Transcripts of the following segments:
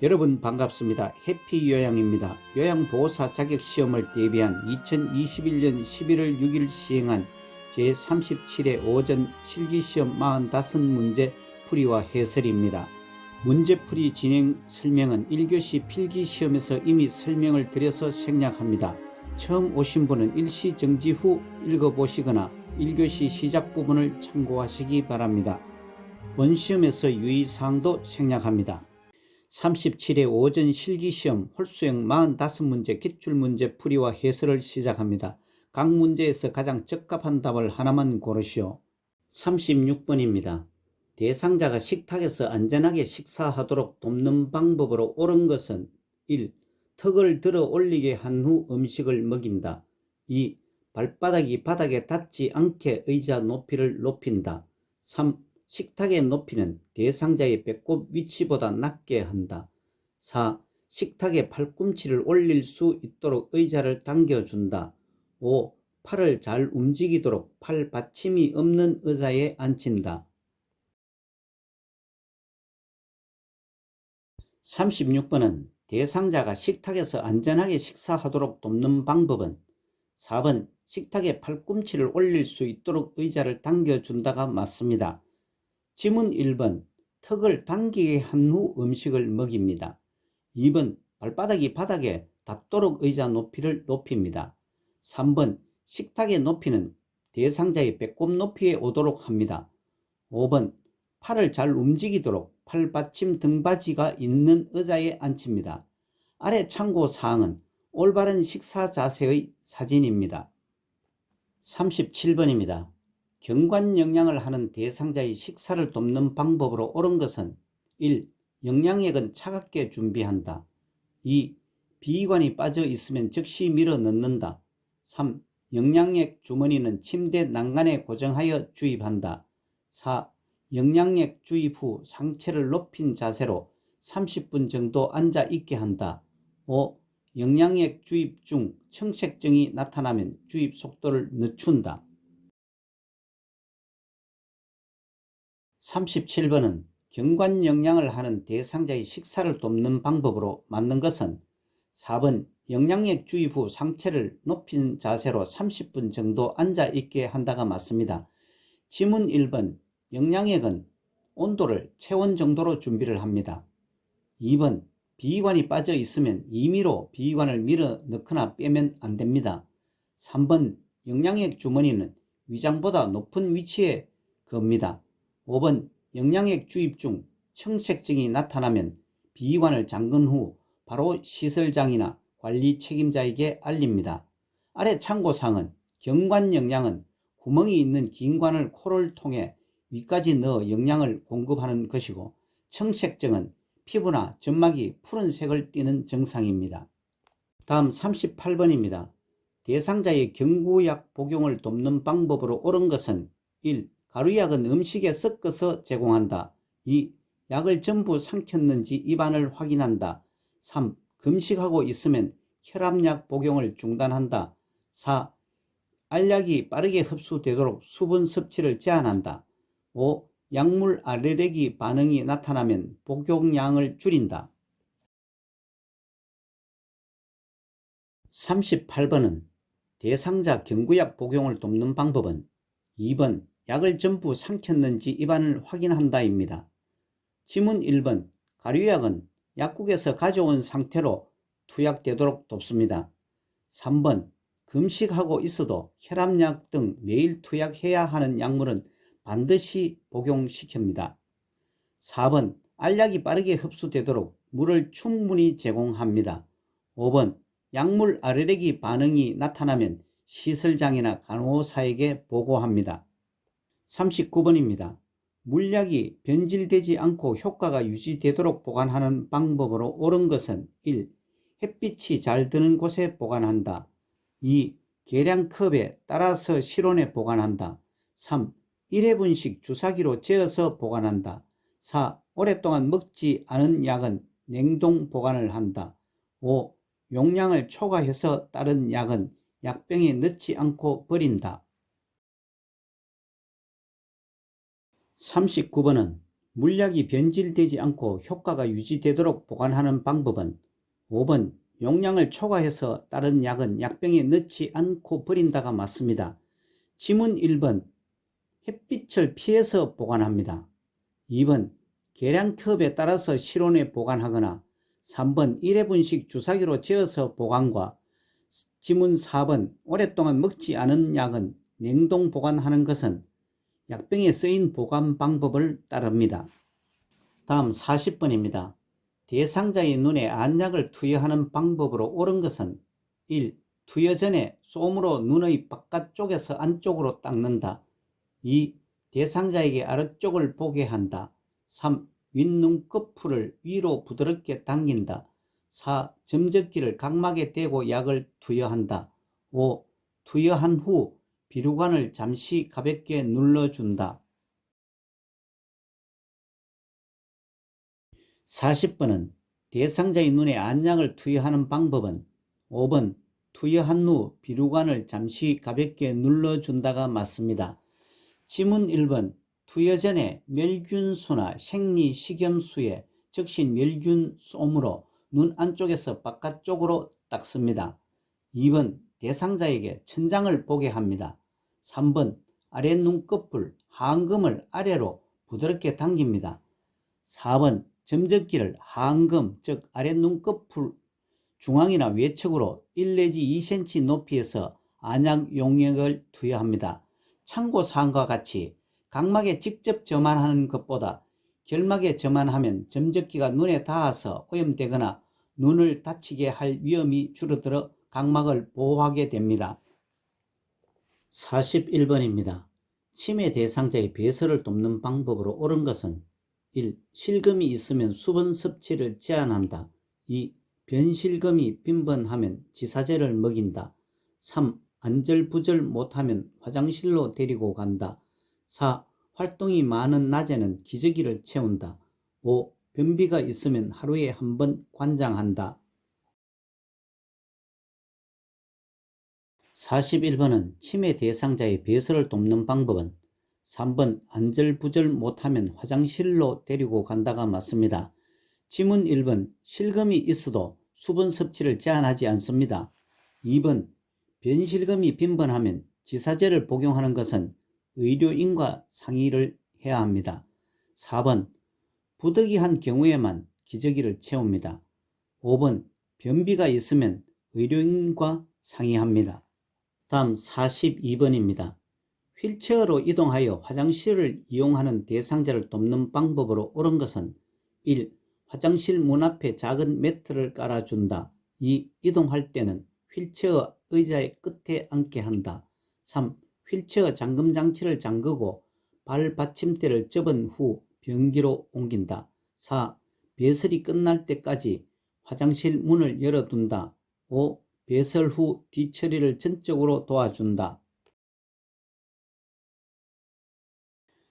여러분 반갑습니다. 해피요양입니다. 요양보호사 자격시험을 대비한 2021년 11월 6일 시행한 제37회 오전 실기시험 45문제 풀이와 해설입니다. 문제풀이 진행 설명은 1교시 필기시험에서 이미 설명을 드려서 생략합니다. 처음 오신 분은 일시정지 후 읽어보시거나 1교시 시작 부분을 참고하시기 바랍니다. 본시험에서 유의사항도 생략합니다. 37회 오전 실기시험 홀수형 45문제 기출문제 풀이와 해설을 시작합니다. 각 문제에서 가장 적합한 답을 하나만 고르시오. 36번입니다. 대상자가 식탁에서 안전하게 식사하도록 돕는 방법으로 옳은 것은 1. 턱을 들어 올리게 한 후 음식을 먹인다. 2. 발바닥이 바닥에 닿지 않게 의자 높이를 높인다. 3. 식탁의 높이는 대상자의 배꼽 위치보다 낮게 한다. 4. 식탁에 팔꿈치를 올릴 수 있도록 의자를 당겨준다. 5. 팔을 잘 움직이도록 팔 받침이 없는 의자에 앉힌다. 36번은 대상자가 식탁에서 안전하게 식사하도록 돕는 방법은 4번 식탁에 팔꿈치를 올릴 수 있도록 의자를 당겨준다가 맞습니다. 지문 1번 턱을 당기게 한 후 음식을 먹입니다. 2번 발바닥이 바닥에 닿도록 의자 높이를 높입니다. 3번 식탁의 높이는 대상자의 배꼽 높이에 오도록 합니다. 5번 팔을 잘 움직이도록 팔받침 등받이가 있는 의자에 앉힙니다. 아래 참고사항은 올바른 식사 자세의 사진입니다. 37번입니다. 경관영양을 하는 대상자의 식사를 돕는 방법으로 옳은 것은 1. 영양액은 차갑게 준비한다. 2. 비위관이 빠져 있으면 즉시 밀어 넣는다. 3. 영양액 주머니는 침대 난간에 고정하여 주입한다. 4. 영양액 주입 후 상체를 높인 자세로 30분 정도 앉아 있게 한다. 5. 영양액 주입 중 청색증이 나타나면 주입 속도를 늦춘다. 37번은 경관영양을 하는 대상자의 식사를 돕는 방법으로 맞는 것은 4번 영양액 주입 후 상체를 높인 자세로 30분 정도 앉아 있게 한다가 맞습니다. 지문 1번 영양액은 온도를 체온 정도로 준비를 합니다. 2번 비위관이 빠져 있으면 임의로 비위관을 밀어 넣거나 빼면 안 됩니다. 3번 영양액 주머니는 위장보다 높은 위치에 겁니다. 5번 영양액 주입 중 청색증이 나타나면 비위관을 잠근 후 바로 시설장이나 관리 책임자에게 알립니다. 아래 참고사항은 경관영양은 구멍이 있는 긴 관을 코를 통해 위까지 넣어 영양을 공급하는 것이고 청색증은 피부나 점막이 푸른색을 띠는 증상입니다. 다음 38번입니다. 대상자의 경구약 복용을 돕는 방법으로 옳은 것은 1. 가루약은 음식에 섞어서 제공한다. 2. 약을 전부 삼켰는지 입안을 확인한다. 3. 금식하고 있으면 혈압약 복용을 중단한다. 4. 알약이 빠르게 흡수되도록 수분 섭취를 제한한다. 5. 약물 알레르기 반응이 나타나면 복용량을 줄인다. 38번은 대상자 경구약 복용을 돕는 방법은 2번 약을 전부 삼켰는지 입안을 확인한다입니다. 지문 1번 가루약은 약국에서 가져온 상태로 투약되도록 돕습니다. 3번 금식하고 있어도 혈압약 등 매일 투약해야 하는 약물은 반드시 복용시킵니다. 4번 알약이 빠르게 흡수되도록 물을 충분히 제공합니다. 5번 약물 알레르기 반응이 나타나면 시설장이나 간호사에게 보고합니다. 39번입니다. 물약이 변질되지 않고 효과가 유지되도록 보관하는 방법으로 옳은 것은 1. 햇빛이 잘 드는 곳에 보관한다. 2. 계량컵에 따라서 실온에 보관한다. 3. 1회분씩 주사기로 재어서 보관한다. 4. 오랫동안 먹지 않은 약은 냉동 보관을 한다. 5. 용량을 초과해서 다른 약은 약병에 넣지 않고 버린다. 39번은 물약이 변질되지 않고 효과가 유지되도록 보관하는 방법은 5번 용량을 초과해서 다른 약은 약병에 넣지 않고 버린다가 맞습니다. 지문 1번 햇빛을 피해서 보관합니다. 2번 계량컵에 따라서 실온에 보관하거나 3번 1회분씩 주사기로 재어서 보관과 지문 4번 오랫동안 먹지 않은 약은 냉동 보관하는 것은 약병에 쓰인 보관 방법을 따릅니다. 다음 40번입니다. 대상자의 눈에 안약을 투여하는 방법으로 옳은 것은 1. 투여 전에 솜으로 눈의 바깥쪽에서 안쪽으로 닦는다. 2. 대상자에게 아래쪽을 보게 한다. 3. 윗눈꺼풀을 위로 부드럽게 당긴다. 4. 점적기를 각막에 대고 약을 투여한다. 5. 투여한 후 비루관을 잠시 가볍게 눌러준다. 40번은 대상자의 눈에 안약을 투여하는 방법은 5번 투여한 후 비루관을 잠시 가볍게 눌러준다가 맞습니다. 지문 1번 투여 전에 멸균수나 생리식염수에 적신 멸균 솜으로 눈 안쪽에서 바깥쪽으로 닦습니다. 2번 대상자에게 천장을 보게 합니다. 3번 아래 눈꺼풀 하안검을 아래로 부드럽게 당깁니다. 4번 점적기를 하안검 즉 아래 눈꺼풀 중앙이나 외측으로 1 내지 2cm 높이에서 안약 용액을 투여합니다. 참고사항과 같이 각막에 직접 점안하는 것보다 결막에 점안하면 점적기가 눈에 닿아서 오염되거나 눈을 다치게 할 위험이 줄어들어 각막을 보호하게 됩니다. 41번입니다. 치매 대상자의 배설을 돕는 방법으로 옳은 것은 1. 실금이 있으면 수분 섭취를 제한한다. 2. 변실금이 빈번하면 지사제를 먹인다. 3. 안절부절 못하면 화장실로 데리고 간다. 4. 활동이 많은 낮에는 기저귀를 채운다. 5. 변비가 있으면 하루에 한 번 관장한다. 41번은 치매 대상자의 배설을 돕는 방법은 3번 안절부절 못하면 화장실로 데리고 간다가 맞습니다. 지문 1번 실금이 있어도 수분 섭취를 제한하지 않습니다. 2번 변실금이 빈번하면 지사제를 복용하는 것은 의료인과 상의를 해야 합니다. 4번 부득이한 경우에만 기저귀를 채웁니다. 5번 변비가 있으면 의료인과 상의합니다. 다음 42번입니다. 휠체어로 이동하여 화장실을 이용하는 대상자를 돕는 방법으로 옳은 것은 1. 화장실 문 앞에 작은 매트를 깔아준다. 2. 이동할 때는 휠체어 의자의 끝에 앉게 한다. 3. 휠체어 잠금 장치를 잠그고 발 받침대를 접은 후 변기로 옮긴다. 4. 배설이 끝날 때까지 화장실 문을 열어둔다. 5. 배설 후 뒤처리를 전적으로 도와준다.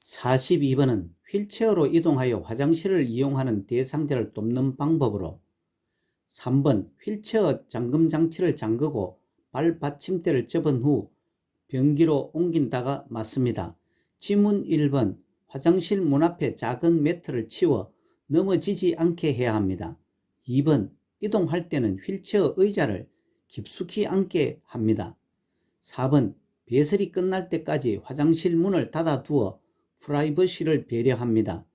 42번은 휠체어로 이동하여 화장실을 이용하는 대상자를 돕는 방법으로 3번 휠체어 잠금 장치를 잠그고 발 받침대를 접은 후 변기로 옮긴다가 맞습니다. 지문 1번 화장실 문 앞에 작은 매트를 치워 넘어지지 않게 해야 합니다. 2번 이동할 때는 휠체어 의자를 깊숙이 앉게 합니다. 4번 배설이 끝날 때까지 화장실 문을 닫아두어 프라이버시를 배려합니다.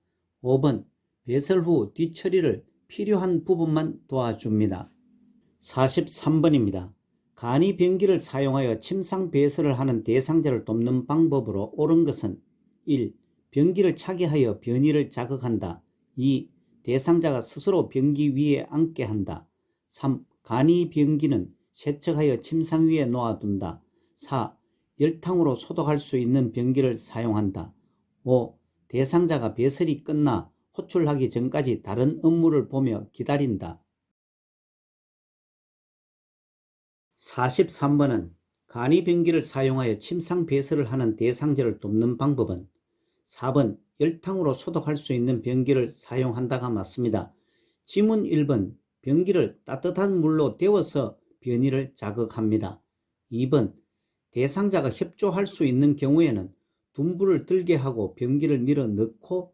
5번 배설 후 뒤처리를 필요한 부분만 도와줍니다. 43번입니다. 간이 변기를 사용하여 침상 배설을 하는 대상자를 돕는 방법으로 옳은 것은 1. 변기를 차게 하여 변이를 자극한다. 2. 대상자가 스스로 변기 위에 앉게 한다. 3. 간이 변기는 세척하여 침상 위에 놓아둔다. 4. 열탕으로 소독할 수 있는 변기를 사용한다. 5. 대상자가 배설이 끝나 호출하기 전까지 다른 업무를 보며 기다린다. 43번은 간이 변기를 사용하여 침상 배설을 하는 대상자를 돕는 방법은 4번 열탕으로 소독할 수 있는 변기를 사용한다가 맞습니다. 지문 1번 변기를 따뜻한 물로 데워서 변이를 자극합니다. 2번 대상자가 협조할 수 있는 경우에는 둔부를 들게 하고 변기를 밀어 넣고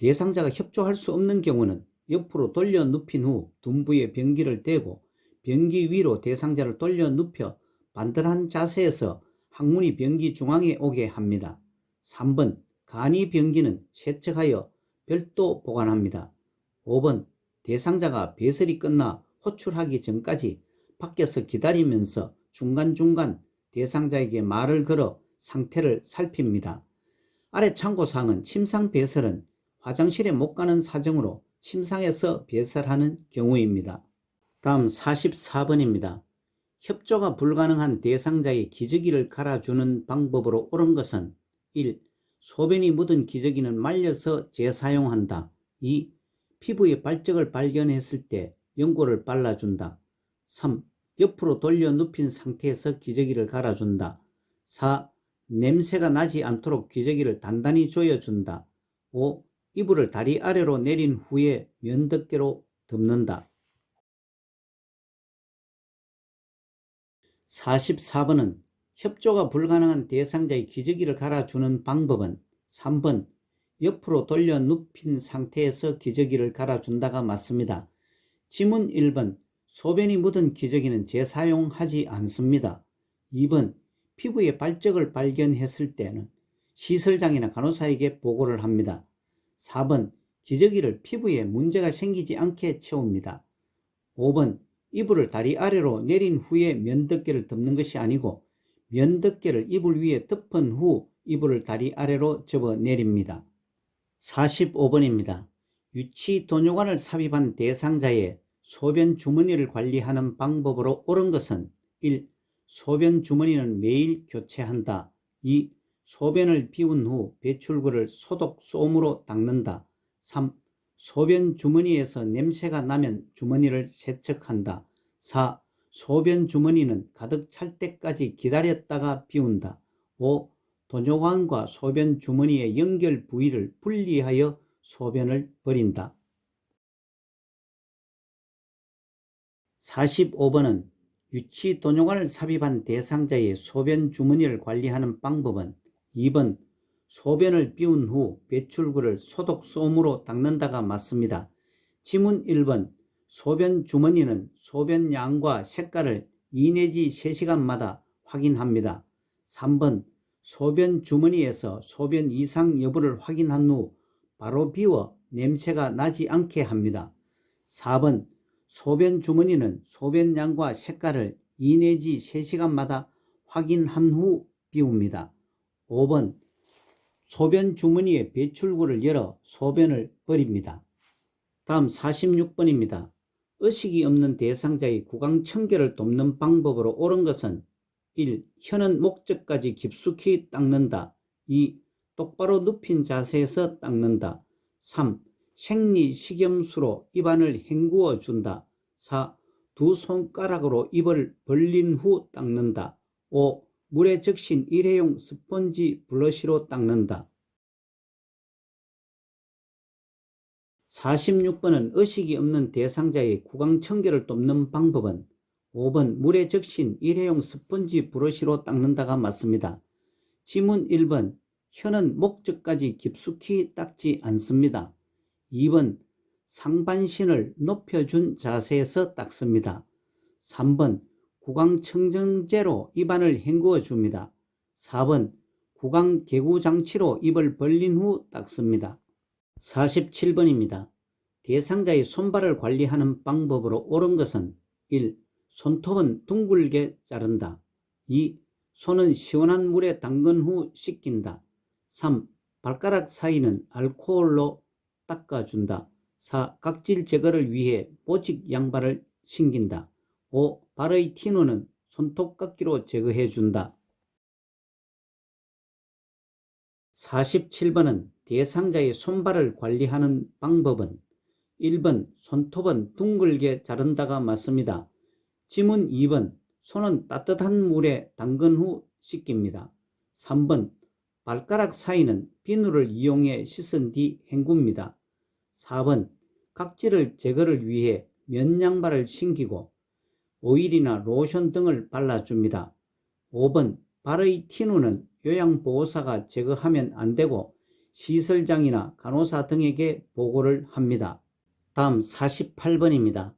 대상자가 협조할 수 없는 경우는 옆으로 돌려 눕힌 후 둔부에 변기를 대고 변기 위로 대상자를 돌려 눕혀 반듯한 자세에서 항문이 변기 중앙에 오게 합니다. 3번 간이 변기는 세척하여 별도 보관합니다. 5번 대상자가 배설이 끝나 호출하기 전까지 밖에서 기다리면서 중간중간 대상자에게 말을 걸어 상태를 살핍니다. 아래 참고사항은 침상 배설은 화장실에 못 가는 사정으로 침상에서 배설하는 경우입니다. 다음 44번입니다. 협조가 불가능한 대상자의 기저귀를 갈아주는 방법으로 옳은 것은 1. 소변이 묻은 기저귀는 말려서 재사용한다. 2. 피부에 발적을 발견했을 때 연고를 발라준다. 3. 옆으로 돌려 눕힌 상태에서 기저귀를 갈아준다. 4. 냄새가 나지 않도록 기저귀를 단단히 조여준다. 5. 이불을 다리 아래로 내린 후에 면덮개로 덮는다. 44번은 협조가 불가능한 대상자의 기저귀를 갈아주는 방법은 3번 옆으로 돌려 눕힌 상태에서 기저귀를 갈아준다가 맞습니다. 지문 1번 소변이 묻은 기저귀는 재사용하지 않습니다. 2번 피부에 발적을 발견했을 때는 시설장이나 간호사에게 보고를 합니다. 4번 기저귀를 피부에 문제가 생기지 않게 채웁니다. 5번 이불을 다리 아래로 내린 후에 면덮개를 덮는 것이 아니고 면덮개를 이불 위에 덮은 후 이불을 다리 아래로 접어 내립니다. 45번입니다. 유치 도뇨관을 삽입한 대상자의 소변 주머니를 관리하는 방법으로 옳은 것은 1. 소변 주머니는 매일 교체한다. 2. 소변을 비운 후 배출구를 소독 솜으로 닦는다. 3. 소변 주머니에서 냄새가 나면 주머니를 세척한다. 4. 소변 주머니는 가득 찰 때까지 기다렸다가 비운다. 5. 도뇨관과 소변 주머니의 연결 부위를 분리하여 소변을 버린다. 45번은 유치 도뇨관을 삽입한 대상자의 소변 주머니를 관리하는 방법은 2번 소변을 비운 후 배출구를 소독 솜으로 닦는다가 맞습니다. 지문 1번 소변 주머니는 소변 양과 색깔을 2 내지 3시간마다 확인합니다. 3번 소변 주머니에서 소변 이상 여부를 확인한 후 바로 비워 냄새가 나지 않게 합니다. 4번 소변 주머니는 소변 양과 색깔을 2 내지 3시간마다 확인한 후 비웁니다. 5번 소변 주머니의 배출구를 열어 소변을 버립니다. 다음 46번입니다. 의식이 없는 대상자의 구강 청결을 돕는 방법으로 옳은 것은 1. 혀는 목젖까지 깊숙이 닦는다. 2. 똑바로 눕힌 자세에서 닦는다. 3. 생리식염수로 입안을 헹구어 준다. 4. 두 손가락으로 입을 벌린 후 닦는다. 5. 물에 적신 일회용 스펀지 브러쉬로 닦는다. 46번은 의식이 없는 대상자의 구강 청결을 돕는 방법은 5번 물에 적신 일회용 스펀지 브러쉬로 닦는다가 맞습니다. 지문 1번 혀는 목젖까지 깊숙이 닦지 않습니다. 2번 상반신을 높여준 자세에서 닦습니다. 3번 구강청정제로 입안을 헹구어 줍니다. 4번 구강개구장치로 입을 벌린 후 닦습니다. 47번입니다. 대상자의 손발을 관리하는 방법으로 옳은 것은 1. 손톱은 둥글게 자른다. 2. 손은 시원한 물에 담근 후 씻긴다. 3. 발가락 사이는 알코올로 닦아준다. 4. 각질 제거를 위해 보직 양발을 신긴다. 5. 발의 티노는 손톱깎이로 제거해준다. 47번은 대상자의 손발을 관리하는 방법은 1번 손톱은 둥글게 자른다가 맞습니다. 지문 2번 손은 따뜻한 물에 담근 후 씻깁니다. 3번 발가락 사이는 비누를 이용해 씻은 뒤 헹굽니다. 4번 각질을 제거를 위해 면 양발을 신기고 오일이나 로션 등을 발라줍니다. 5번 발의 티누는 요양보호사가 제거하면 안되고 시설장이나 간호사 등에게 보고를 합니다. 다음 48번입니다.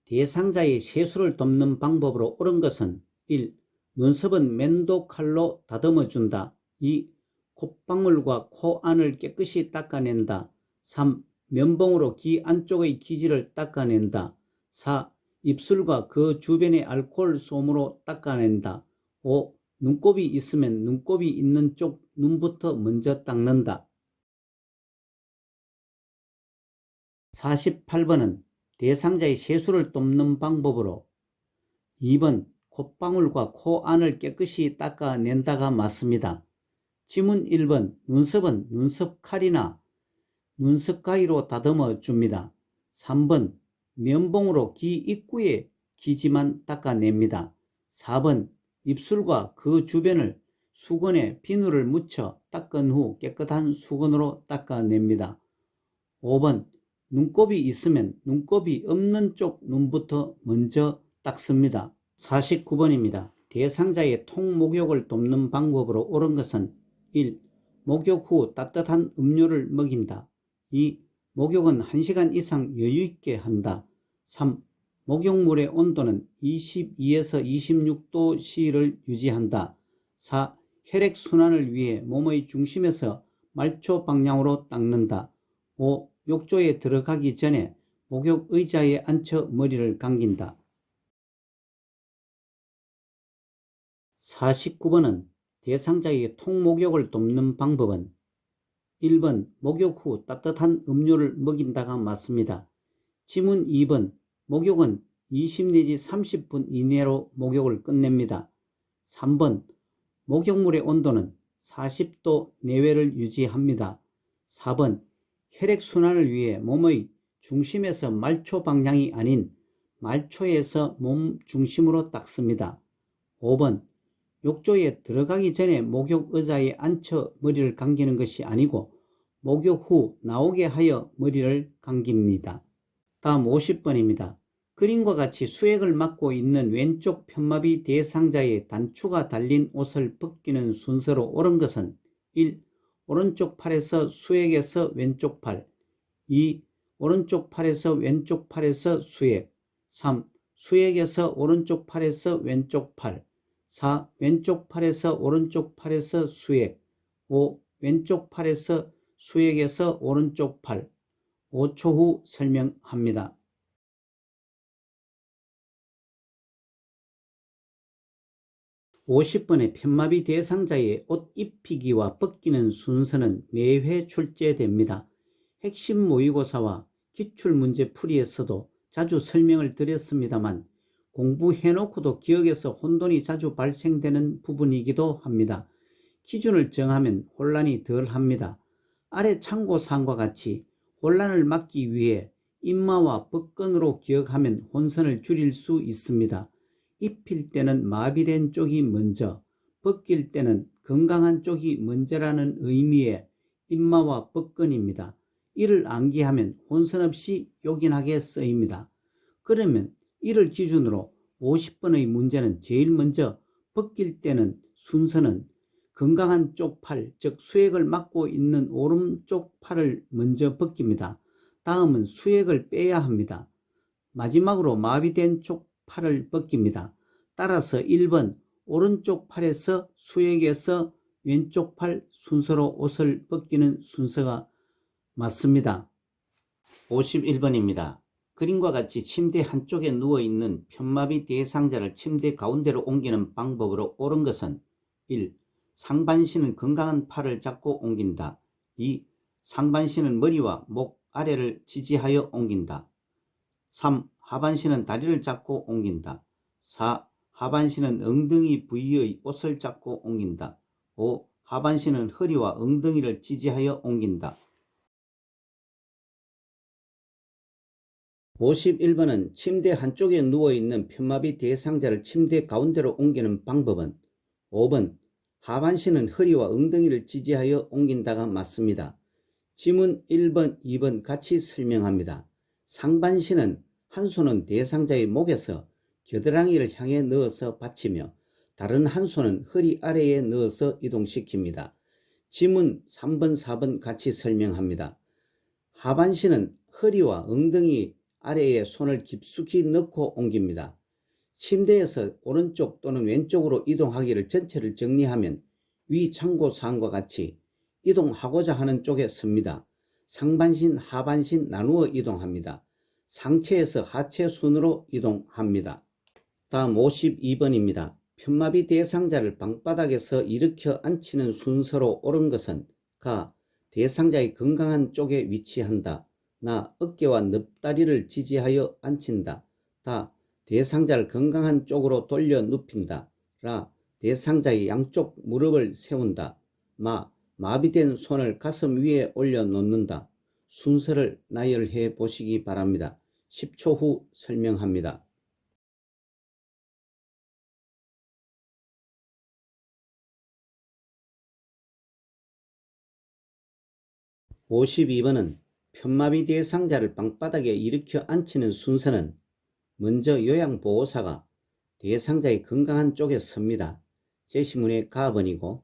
대상자의 세수를 돕는 방법으로 옳은 것은 1. 눈썹은 면도 칼로 다듬어 준다. 2. 콧방울과 코 안을 깨끗이 닦아낸다. 3. 면봉으로 귀 안쪽의 기지를 닦아낸다. 4. 입술과 그 주변의 알코올 솜으로 닦아낸다. 5. 눈곱이 있으면 눈곱이 있는 쪽 눈부터 먼저 닦는다. 48번은 대상자의 세수를 돕는 방법으로 2번 콧방울과 코 안을 깨끗이 닦아낸다가 맞습니다. 지문 1번 눈썹은 눈썹칼이나 눈썹가위로 다듬어 줍니다. 3번 면봉으로 귀 입구에 기지만 닦아냅니다. 4번 입술과 그 주변을 수건에 비누를 묻혀 닦은 후 깨끗한 수건으로 닦아냅니다. 5번 눈곱이 있으면 눈곱이 없는 쪽 눈부터 먼저 닦습니다. 49번입니다. 대상자의 통목욕을 돕는 방법으로 옳은 것은 1. 목욕 후 따뜻한 음료를 먹인다. 2. 목욕은 1시간 이상 여유있게 한다. 3. 목욕물의 온도는 22에서 26도씨를 유지한다. 4. 혈액순환을 위해 몸의 중심에서 말초 방향으로 닦는다. 5. 욕조에 들어가기 전에 목욕 의자에 앉혀 머리를 감긴다. 49번은 대상자의 통목욕을 돕는 방법은 1번 목욕 후 따뜻한 음료를 먹인다가 맞습니다. 지문 2번 목욕은 20 내지 30분 이내로 목욕을 끝냅니다. 3번 목욕물의 온도는 40도 내외를 유지합니다. 4번 혈액순환을 위해 몸의 중심에서 말초 방향이 아닌 말초에서 몸 중심으로 닦습니다. 5번 욕조에 들어가기 전에 목욕 의자에 앉혀 머리를 감기는 것이 아니고 목욕 후 나오게 하여 머리를 감깁니다. 다음 50번입니다. 그림과 같이 수액을 맡고 있는 왼쪽 편마비 대상자의 단추가 달린 옷을 벗기는 순서로 옳은 것은 1. 오른쪽 팔에서 수액에서 왼쪽 팔. 2. 오른쪽 팔에서 왼쪽 팔에서 수액. 3. 수액에서 오른쪽 팔에서 왼쪽 팔. 4. 왼쪽 팔에서 오른쪽 팔에서 수액. 5. 왼쪽 팔에서 수액에서 오른쪽 팔. 5초 후 설명합니다. 50번의 편마비 대상자의 옷 입히기와 벗기는 순서는 매회 출제됩니다. 핵심 모의고사와 기출문제 풀이에서도 자주 설명을 드렸습니다만 공부해놓고도 기억에서 혼돈이 자주 발생되는 부분이기도 합니다. 기준을 정하면 혼란이 덜합니다. 아래 참고사항과 같이 혼란을 막기 위해 임마와 법건으로 기억하면 혼선을 줄일 수 있습니다. 입힐 때는 마비된 쪽이 먼저, 벗길 때는 건강한 쪽이 먼저라는 의미의 임마와 법건입니다. 이를 암기하면 혼선 없이 요긴하게 쓰입니다. 그러면 이를 기준으로 50번의 문제는 제일 먼저 벗길 때는 순서는 건강한 쪽 팔, 즉 수액을 맡고 있는 오른쪽 팔을 먼저 벗깁니다. 다음은 수액을 빼야 합니다. 마지막으로 마비된 쪽 팔을 벗깁니다. 따라서 1번 오른쪽 팔에서 수액에서 왼쪽 팔 순서로 옷을 벗기는 순서가 맞습니다. 51번입니다. 그림과 같이 침대 한쪽에 누워있는 편마비 대상자를 침대 가운데로 옮기는 방법으로 옳은 것은 1. 상반신은 건강한 팔을 잡고 옮긴다. 2. 상반신은 머리와 목 아래를 지지하여 옮긴다. 3. 하반신은 다리를 잡고 옮긴다. 4. 하반신은 엉덩이 부위의 옷을 잡고 옮긴다. 5. 하반신은 허리와 엉덩이를 지지하여 옮긴다. 51번은 침대 한쪽에 누워있는 편마비 대상자를 침대 가운데로 옮기는 방법은 5번 하반신은 허리와 엉덩이를 지지하여 옮긴다가 맞습니다. 지문 1번, 2번 같이 설명합니다. 상반신은 한 손은 대상자의 목에서 겨드랑이를 향해 넣어서 받치며 다른 한 손은 허리 아래에 넣어서 이동시킵니다. 지문 3번, 4번 같이 설명합니다. 하반신은 허리와 엉덩이 아래에 손을 깊숙이 넣고 옮깁니다. 침대에서 오른쪽 또는 왼쪽으로 이동하기를 전체를 정리하면 위 참고사항과 같이 이동하고자 하는 쪽에 섭니다. 상반신, 하반신 나누어 이동합니다. 상체에서 하체 순으로 이동합니다. 다음 52번입니다. 편마비 대상자를 방바닥에서 일으켜 앉히는 순서로 옳은 것은 가. 대상자의 건강한 쪽에 위치한다. 나. 어깨와 넙다리를 지지하여 앉힌다. 다. 대상자를 건강한 쪽으로 돌려 눕힌다. 라. 대상자의 양쪽 무릎을 세운다. 마. 마비된 손을 가슴 위에 올려 놓는다. 순서를 나열해 보시기 바랍니다. 10초 후 설명합니다. 52번은 편마비 대상자를 방바닥에 일으켜 앉히는 순서는 먼저 요양보호사가 대상자의 건강한 쪽에 섭니다. 제시문의 가번이고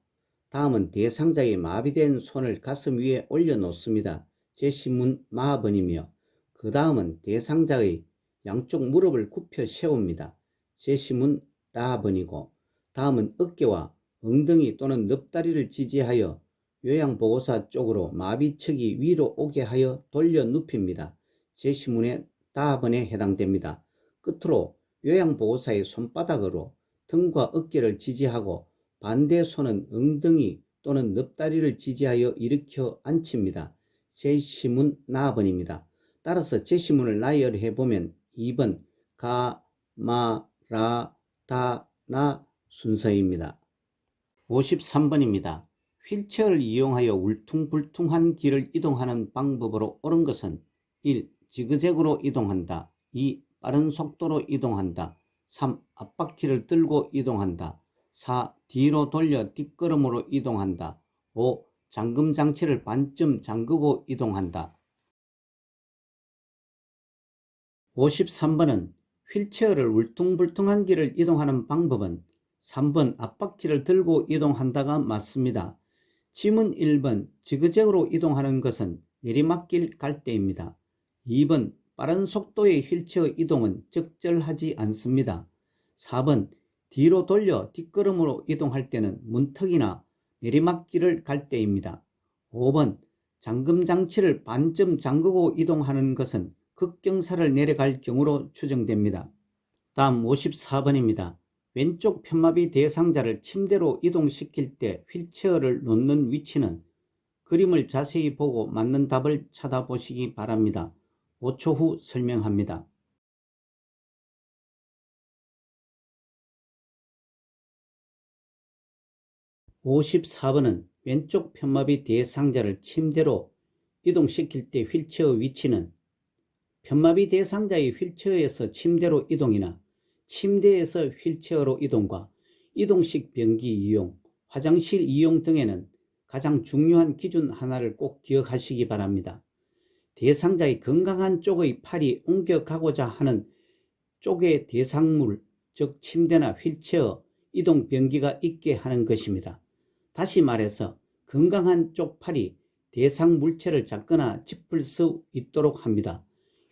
다음은 대상자의 마비된 손을 가슴 위에 올려놓습니다. 제시문 마번이며 그 다음은 대상자의 양쪽 무릎을 굽혀 세웁니다. 제시문 라번이고 다음은 어깨와 엉덩이 또는 넙다리를 지지하여 요양보호사 쪽으로 마비척이 위로 오게 하여 돌려 눕힙니다. 제시문의 다번에 해당됩니다. 끝으로 요양보호사의 손바닥으로 등과 어깨를 지지하고 반대 손은 엉덩이 또는 넙다리를 지지하여 일으켜 앉힙니다. 제시문 나번입니다. 따라서 제시문을 나열해 보면 2번 가, 마, 라, 다, 나 순서입니다. 53번입니다. 휠체어를 이용하여 울퉁불퉁한 길을 이동하는 방법으로 옳은 것은 1. 지그재그로 이동한다. 2. 빠른 속도로 이동한다. 3. 앞바퀴를 들고 이동한다. 4. 뒤로 돌려 뒷걸음으로 이동한다. 5. 잠금장치를 반쯤 잠그고 이동한다. 53번은 휠체어를 울퉁불퉁한 길을 이동하는 방법은 3번 앞바퀴를 들고 이동한다가 맞습니다. 지문 1번 지그재그로 이동하는 것은 내리막길 갈 때입니다. 2번 빠른 속도의 휠체어 이동은 적절하지 않습니다. 4번 뒤로 돌려 뒷걸음으로 이동할 때는 문턱이나 내리막길을 갈 때입니다. 5번 잠금장치를 반쯤 잠그고 이동하는 것은 급경사를 내려갈 경우로 추정됩니다. 다음 54번입니다. 왼쪽 편마비 대상자를 침대로 이동시킬 때 휠체어를 놓는 위치는 그림을 자세히 보고 맞는 답을 찾아보시기 바랍니다. 5초 후 설명합니다. 54번은 왼쪽 편마비 대상자를 침대로 이동시킬 때 휠체어 위치는 편마비 대상자의 휠체어에서 침대로 이동이나 침대에서 휠체어로 이동과 이동식 변기 이용, 화장실 이용 등에는 가장 중요한 기준 하나를 꼭 기억하시기 바랍니다. 대상자의 건강한 쪽의 팔이 옮겨가고자 하는 쪽의 대상물, 즉 침대나 휠체어, 이동 변기가 있게 하는 것입니다. 다시 말해서 건강한 쪽 팔이 대상 물체를 잡거나 짚을 수 있도록 합니다.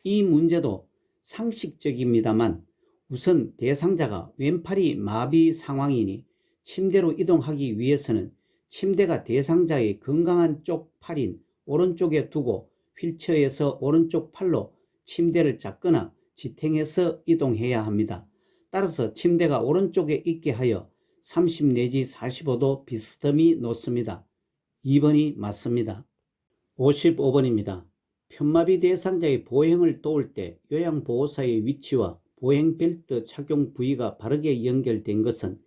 이 문제도 상식적입니다만 우선 대상자가 왼팔이 마비 상황이니 침대로 이동하기 위해서는 침대가 대상자의 건강한 쪽 팔인 오른쪽에 두고 휠체어에서 오른쪽 팔로 침대를 잡거나 지탱해서 이동해야 합니다. 따라서 침대가 오른쪽에 있게 하여 30 내지 45도 비스듬히 놓습니다. 2번이 맞습니다. 55번입니다. 편마비 대상자의 보행을 도울 때 요양보호사의 위치와 보행벨트 착용 부위가 바르게 연결된 것은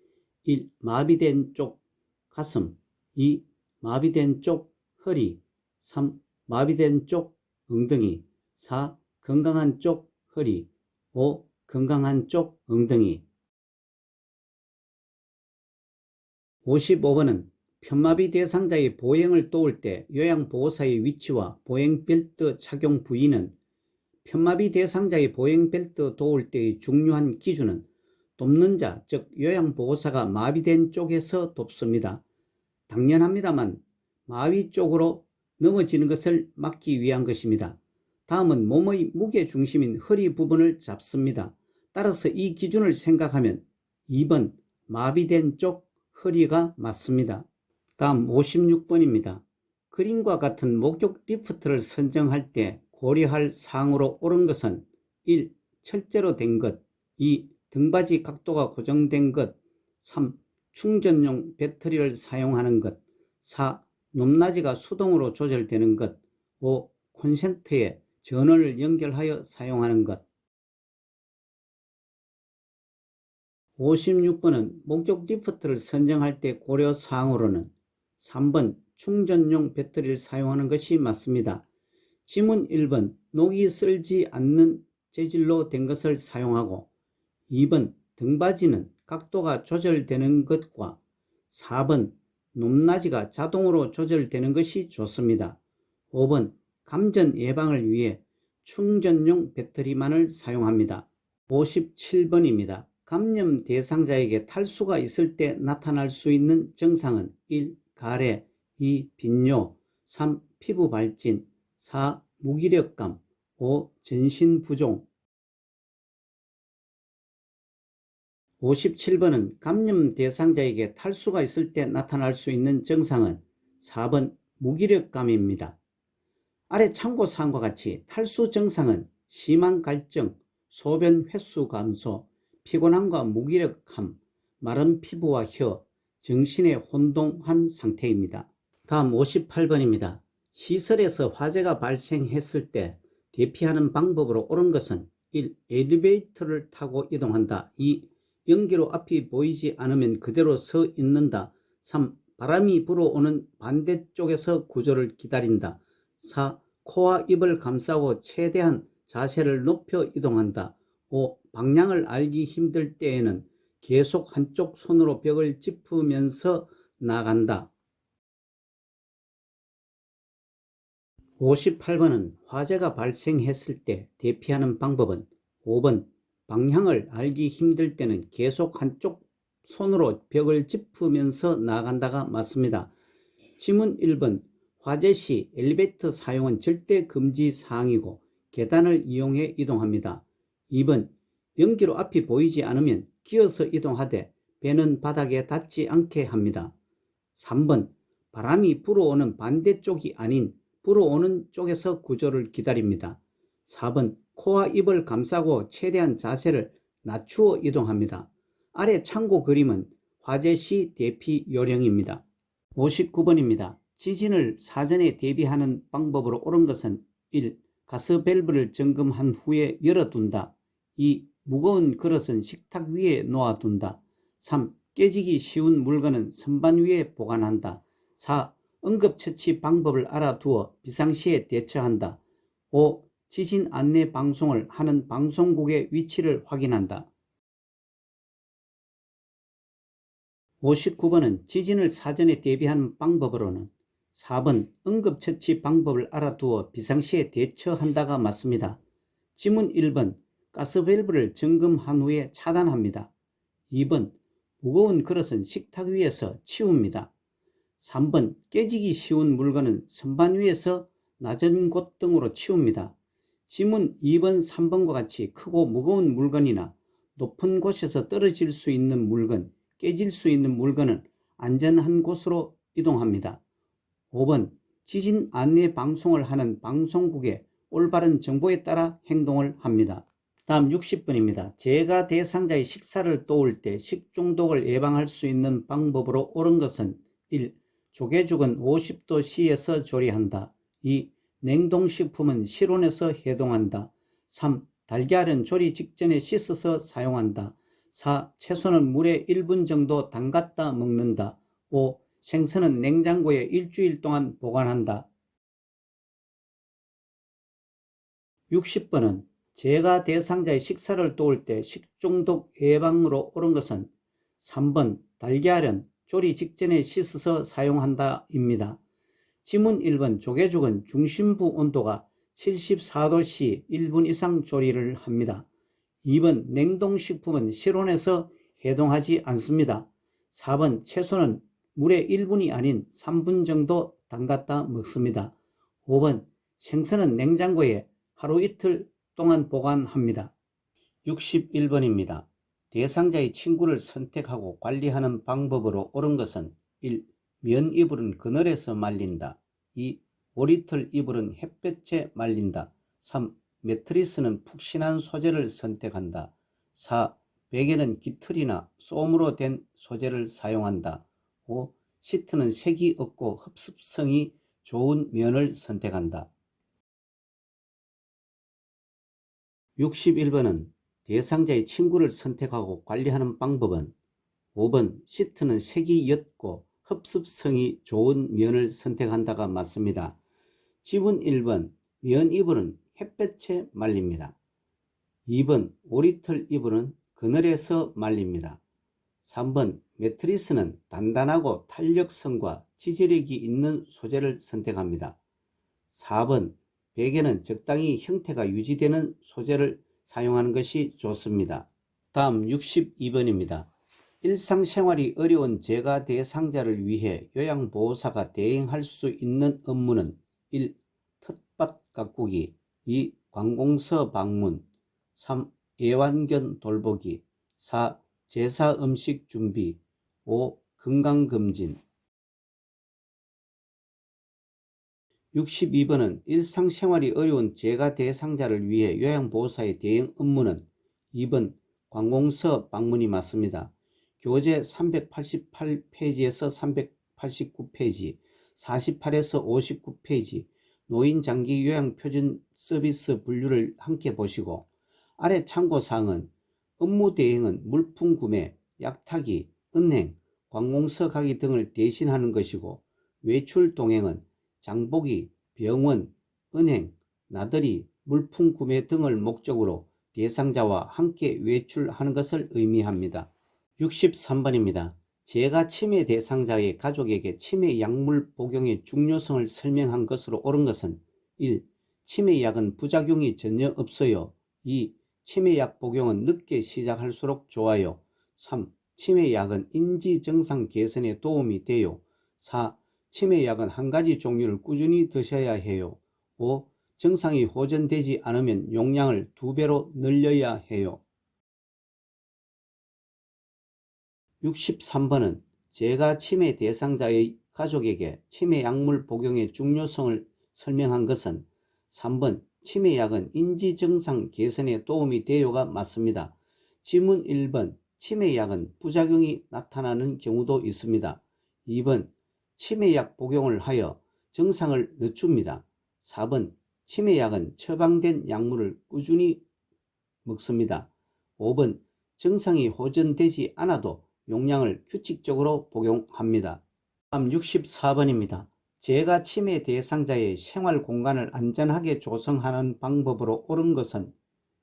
1. 마비된 쪽 가슴, 2. 마비된 쪽 허리, 3. 마비된 쪽 엉덩이, 4. 건강한 쪽 허리, 5. 건강한 쪽 엉덩이. 55번은 편마비 대상자의 보행을 도울 때 요양보호사의 위치와 보행벨트 착용 부위는 편마비 대상자의 보행벨트 도울 때의 중요한 기준은 돕는 자, 즉 요양보호사가 마비된 쪽에서 돕습니다. 당연합니다만 마위 쪽으로 넘어지는 것을 막기 위한 것입니다. 다음은 몸의 무게 중심인 허리 부분을 잡습니다. 따라서 이 기준을 생각하면 2번 마비된 쪽 허리가 맞습니다. 다음 56번입니다. 그림과 같은 목욕 리프트를 선정할 때 고려할 사항으로 옳은 것은 1. 철제로 된 것, 2. 등받이 각도가 고정된 것, 3. 충전용 배터리를 사용하는 것, 4. 높낮이가 수동으로 조절되는 것, 5. 콘센트에 전원을 연결하여 사용하는 것. 56번은 목욕 리프트를 선정할 때 고려사항으로는 3번 충전용 배터리를 사용하는 것이 맞습니다. 지문 1번 녹이 슬지 않는 재질로 된 것을 사용하고 2번 등받이는 각도가 조절되는 것과 4번 높낮이가 자동으로 조절되는 것이 좋습니다. 5번 감전 예방을 위해 충전용 배터리만을 사용합니다. 57번입니다. 감염 대상자에게 탈수가 있을 때 나타날 수 있는 증상은 1. 가래, 2. 빈뇨, 3. 피부 발진, 4. 무기력감, 5. 전신부종. 57번은 감염 대상자에게 탈수가 있을 때 나타날 수 있는 증상은 4번 무기력감입니다. 아래 참고사항과 같이 탈수 증상은 심한 갈증, 소변 횟수 감소, 피곤함과 무기력함, 마른 피부와 혀, 정신의 혼동한 상태입니다. 다음 58번입니다. 시설에서 화재가 발생했을 때 대피하는 방법으로 옳은 것은 1. 엘리베이터를 타고 이동한다. 2. 연기로 앞이 보이지 않으면 그대로 서 있는다. 3. 바람이 불어오는 반대쪽에서 구조를 기다린다. 4. 코와 입을 감싸고 최대한 자세를 높여 이동한다. 5. 방향을 알기 힘들 때에는 계속 한쪽 손으로 벽을 짚으면서 나간다. 58번은 화재가 발생했을 때 대피하는 방법은 5번 방향을 알기 힘들 때는 계속 한쪽 손으로 벽을 짚으면서 나간다가 맞습니다. 지문 1번 화재 시 엘리베이터 사용은 절대 금지 사항이고 계단을 이용해 이동합니다. 2번 연기로 앞이 보이지 않으면 기어서 이동하되 배는 바닥에 닿지 않게 합니다. 3번 바람이 불어오는 반대쪽이 아닌 불어오는 쪽에서 구조를 기다립니다. 4번 코와 입을 감싸고 최대한 자세를 낮추어 이동합니다. 아래 참고 그림은 화재 시 대피 요령입니다. 59번입니다. 지진을 사전에 대비하는 방법으로 옳은 것은 1. 가스 밸브를 점검한 후에 열어둔다. 2. 무거운 그릇은 식탁 위에 놓아둔다. 3. 깨지기 쉬운 물건은 선반 위에 보관한다. 4. 응급처치 방법을 알아두어 비상시에 대처한다. 5. 지진 안내 방송을 하는 방송국의 위치를 확인한다. 59번은 지진을 사전에 대비하는 방법으로는 4번 응급처치 방법을 알아두어 비상시에 대처한다가 맞습니다. 지문 1번 가스밸브를 점검한 후에 차단합니다. 2번 무거운 그릇은 식탁 위에서 치웁니다. 3번 깨지기 쉬운 물건은 선반 위에서 낮은 곳 등으로 치웁니다. 지문 2번, 3번과 같이 크고 무거운 물건이나 높은 곳에서 떨어질 수 있는 물건, 깨질 수 있는 물건은 안전한 곳으로 이동합니다. 5번 지진 안내 방송을 하는 방송국의 올바른 정보에 따라 행동을 합니다. 다음 60번입니다. 재가 대상자의 식사를 도울 때 식중독을 예방할 수 있는 방법으로 옳은 것은 1. 조개죽은 50도씨에서 조리한다. 2. 냉동식품은 실온에서 해동한다. 3. 달걀은 조리 직전에 씻어서 사용한다. 4. 채소는 물에 1분 정도 담갔다 먹는다. 5. 생선은 냉장고에 일주일 동안 보관한다. 60번은 재가 대상자의 식사를 도울 때 식중독 예방으로 옳은 것은 3번 달걀은 조리 직전에 씻어서 사용한다 입니다. 지문 1번 조개죽은 중심부 온도가 74도씨 1분 이상 조리를 합니다. 2번 냉동식품은 실온에서 해동하지 않습니다. 4번 채소는 물에 1분이 아닌 3분 정도 담갔다 먹습니다. 5번 생선은 냉장고에 하루 이틀 동안 보관합니다. 61번입니다. 대상자의 친구를 선택하고 관리하는 방법으로 옳은 것은 1. 면 이불은 그늘에서 말린다. 2. 오리털 이불은 햇볕에 말린다. 3. 매트리스는 푹신한 소재를 선택한다. 4. 베개는 깃털이나 솜으로 된 소재를 사용한다. 5. 시트는 색이 없고 흡습성이 좋은 면을 선택한다. 61번은 대상자의 친구를 선택하고 관리하는 방법은 5번 시트는 색이 옅고 흡습성이 좋은 면을 선택한다가 맞습니다. 지문 1번 면 이불은 햇볕에 말립니다. 2번 오리털 이불은 그늘에서 말립니다. 3번 매트리스는 단단하고 탄력성과 지지력이 있는 소재를 선택합니다. 4번 베개는 적당히 형태가 유지되는 소재를 사용하는 것이 좋습니다. 다음 62번입니다. 일상생활이 어려운 재가 대상자를 위해 요양보호사가 대행할 수 있는 업무는 1. 텃밭 가꾸기 2. 관공서 방문 3. 애완견 돌보기 4. 제사 음식 준비 5. 건강검진 62번은 일상생활이 어려운 재가 대상자를 위해 요양보호사의 대행 업무는 2번 관공서 방문이 맞습니다. 교재 388페이지에서 389페이지, 48에서 59페이지 노인장기 요양표준 서비스 분류를 함께 보시고 아래 참고사항은 업무 대행은 물품 구매, 약타기, 은행, 관공서 가기 등을 대신하는 것이고 외출 동행은 장보기, 병원, 은행, 나들이, 물품 구매 등을 목적으로 대상자와 함께 외출하는 것을 의미합니다. 63번입니다. 재가 치매 대상자의 가족에게 치매 약물 복용의 중요성을 설명한 것으로 옳은 것은 1. 치매약은 부작용이 전혀 없어요. 2. 치매약 복용은 늦게 시작할수록 좋아요. 3. 치매약은 인지정상 개선에 도움이 돼요. 4. 치매약은 한 가지 종류를 꾸준히 드셔야 해요. 5. 증상이 호전되지 않으면 용량을 2배로 늘려야 해요. 63번은 재가 치매 대상자의 가족에게 치매 약물 복용의 중요성을 설명한 것은 3번 치매약은 인지증상 개선에 도움이 돼요가 맞습니다. 지문 1번 치매약은 부작용이 나타나는 경우도 있습니다. 2번 치매약 복용을 하여 증상을 늦춥니다. 4번 치매약은 처방된 약물을 꾸준히 먹습니다. 5번 증상이 호전되지 않아도 용량을 규칙적으로 복용합니다. 다음 64번입니다. 재가 치매 대상자의 생활 공간을 안전하게 조성하는 방법으로 옳은 것은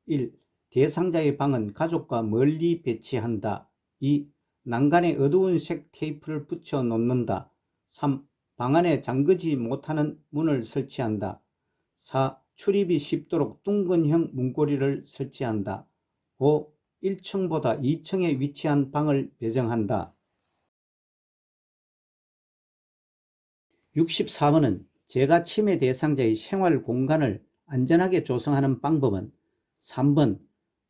1. 대상자의 방은 가족과 멀리 배치한다. 2. 난간에 어두운 색 테이프를 붙여 놓는다. 3. 방 안에 잠그지 못하는 문을 설치한다. 4. 출입이 쉽도록 둥근형 문고리를 설치한다. 5. 1층보다 2층에 위치한 방을 배정한다. 64번은 재가 치매 대상자의 생활 공간을 안전하게 조성하는 방법은 3번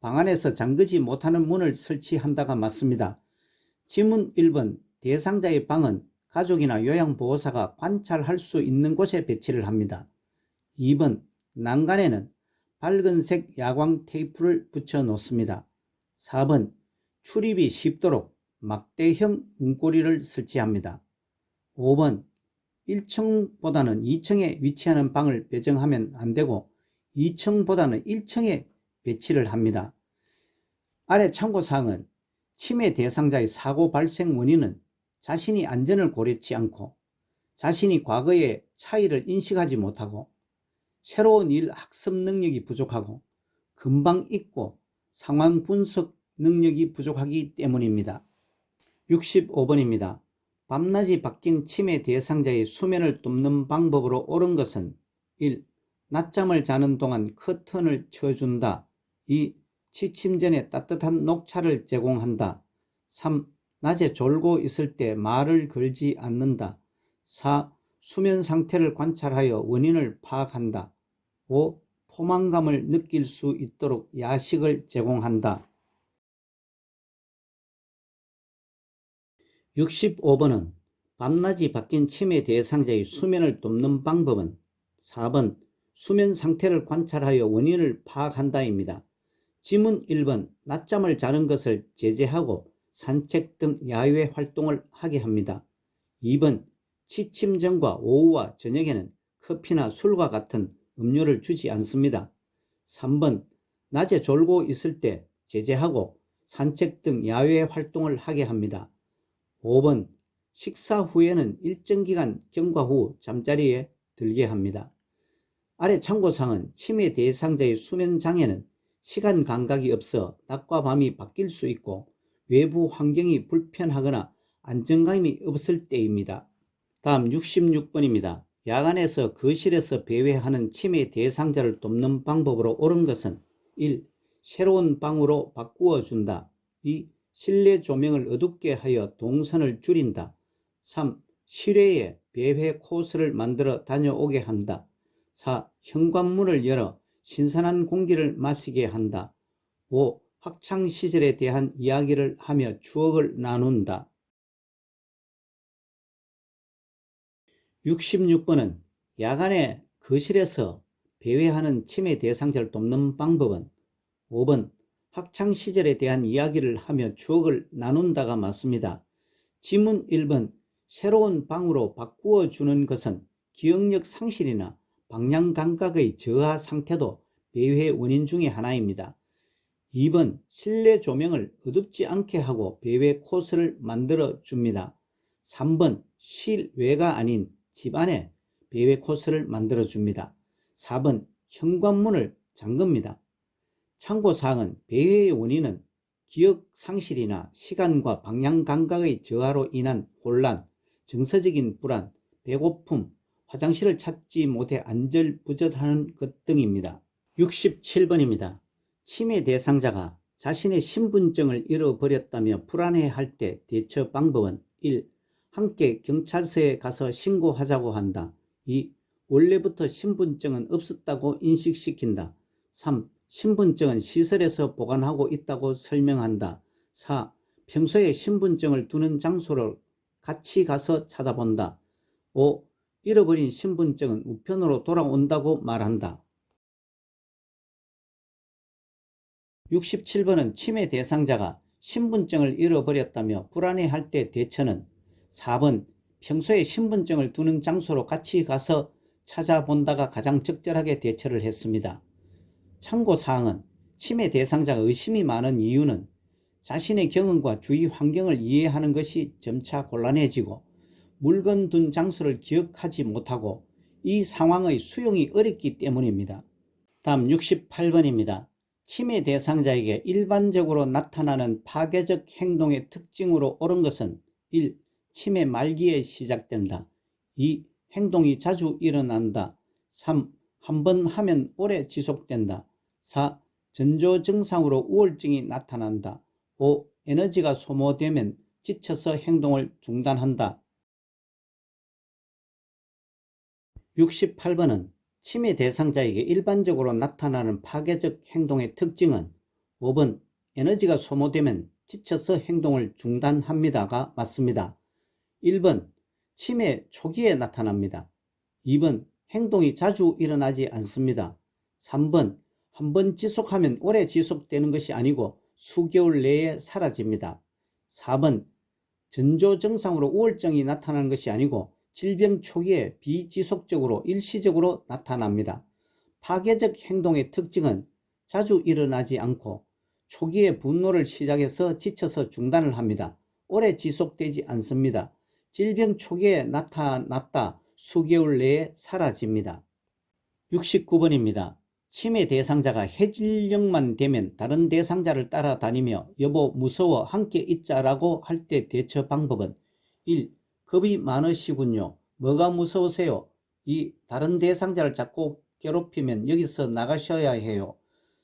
방 안에서 잠그지 못하는 문을 설치한다가 맞습니다. 지문 1번 대상자의 방은 가족이나 요양보호사가 관찰할 수 있는 곳에 배치를 합니다. 2번 난간에는 밝은색 야광 테이프를 붙여 놓습니다. 4번 출입이 쉽도록 막대형 문고리를 설치합니다. 5번 1층보다는 2층에 위치하는 방을 배정하면 안되고 2층보다는 1층에 배치를 합니다. 아래 참고사항은 치매 대상자의 사고 발생 원인은 자신이 안전을 고려치 않고 자신이 과거의 차이를 인식하지 못하고 새로운 일 학습 능력이 부족하고 금방 잊고 상황 분석 능력이 부족하기 때문입니다. 65번입니다. 밤낮이 바뀐 치매 대상자의 수면을 돕는 방법으로 옳은 것은 1. 낮잠을 자는 동안 커튼을 쳐준다. 2. 취침 전에 따뜻한 녹차를 제공한다. 3. 낮에 졸고 있을 때 말을 걸지 않는다. 4. 수면 상태를 관찰하여 원인을 파악한다. 5. 포만감을 느낄 수 있도록 야식을 제공한다. 65번은 밤낮이 바뀐 치매 대상자의 수면을 돕는 방법은 4번 수면 상태를 관찰하여 원인을 파악한다입니다. 지문 1번 낮잠을 자는 것을 제재하고 산책 등 야외 활동을 하게 합니다. 2번 취침 전과 오후와 저녁에는 커피나 술과 같은 음료를 주지 않습니다. 3번 낮에 졸고 있을 때 제재하고 산책 등 야외 활동을 하게 합니다. 5번 식사 후에는 일정 기간 경과 후 잠자리에 들게 합니다. 아래 참고사항은 치매 대상자의 수면 장애는 시간 감각이 없어 낮과 밤이 바뀔 수 있고 외부 환경이 불편하거나 안정감이 없을 때입니다. 다음 66번입니다. 야간에서 거실에서 배회하는 치매 대상자를 돕는 방법으로 옳은 것은 1. 새로운 방으로 바꾸어 준다. 2. 실내 조명을 어둡게 하여 동선을 줄인다. 3. 실외에 배회 코스를 만들어 다녀오게 한다. 4. 현관문을 열어 신선한 공기를 마시게 한다. 5. 학창시절에 대한 이야기를 하며 추억을 나눈다. 66번은 야간에 거실에서 배회하는 치매 대상자를 돕는 방법은 5번 학창시절에 대한 이야기를 하며 추억을 나눈다가 맞습니다. 지문 1번 새로운 방으로 바꾸어 주는 것은 기억력 상실이나 방향 감각의 저하 상태도 배회의 원인 중의 하나입니다. 2번 실내 조명을 어둡지 않게 하고 배회 코스를 만들어 줍니다. 3번 실외가 아닌 집 안에 배회 코스를 만들어 줍니다. 4번 현관문을 잠급니다. 참고사항은 배회의 원인은 기억 상실이나 시간과 방향 감각의 저하로 인한 혼란, 정서적인 불안, 배고픔, 화장실을 찾지 못해 안절부절하는 것 등입니다. 67번입니다. 치매 대상자가 자신의 신분증을 잃어버렸다며 불안해할 때 대처 방법은 1. 함께 경찰서에 가서 신고하자고 한다. 2. 원래부터 신분증은 없었다고 인식시킨다. 3. 신분증은 시설에서 보관하고 있다고 설명한다. 4. 평소에 신분증을 두는 장소를 같이 가서 찾아본다. 5. 잃어버린 신분증은 우편으로 돌아온다고 말한다. 67번은 치매 대상자가 신분증을 잃어버렸다며 불안해할 때 대처는 4번 평소에 신분증을 두는 장소로 같이 가서 찾아본다가 가장 적절하게 대처를 했습니다. 참고사항은 치매 대상자가 의심이 많은 이유는 자신의 경험과 주위 환경을 이해하는 것이 점차 곤란해지고 물건 둔 장소를 기억하지 못하고 이 상황의 수용이 어렵기 때문입니다. 다음 68번입니다. 치매 대상자에게 일반적으로 나타나는 파괴적 행동의 특징으로 옳은 것은 1. 치매 말기에 시작된다. 2. 행동이 자주 일어난다. 3. 한 번 하면 오래 지속된다. 4. 전조 증상으로 우울증이 나타난다. 5. 에너지가 소모되면 지쳐서 행동을 중단한다. 68번은 치매 대상자에게 일반적으로 나타나는 파괴적 행동의 특징은 5번 에너지가 소모되면 지쳐서 행동을 중단합니다가 맞습니다. 1번 치매 초기에 나타납니다. 2번 행동이 자주 일어나지 않습니다. 3번 한 번 지속하면 오래 지속되는 것이 아니고 수개월 내에 사라집니다. 4번 전조 증상으로 우울증이 나타나는 것이 아니고 질병 초기에 비지속적으로 일시적으로 나타납니다. 파괴적 행동의 특징은 자주 일어나지 않고 초기에 분노를 시작해서 지쳐서 중단을 합니다. 오래 지속되지 않습니다. 질병 초기에 나타났다 수개월 내에 사라집니다. 69번입니다. 치매 대상자가 해질녘만 되면 다른 대상자를 따라다니며 여보 무서워 함께 있자라고 할 때 대처 방법은 1. 겁이 많으시군요. 뭐가 무서우세요? 2. 다른 대상자를 자꾸 괴롭히면 여기서 나가셔야 해요.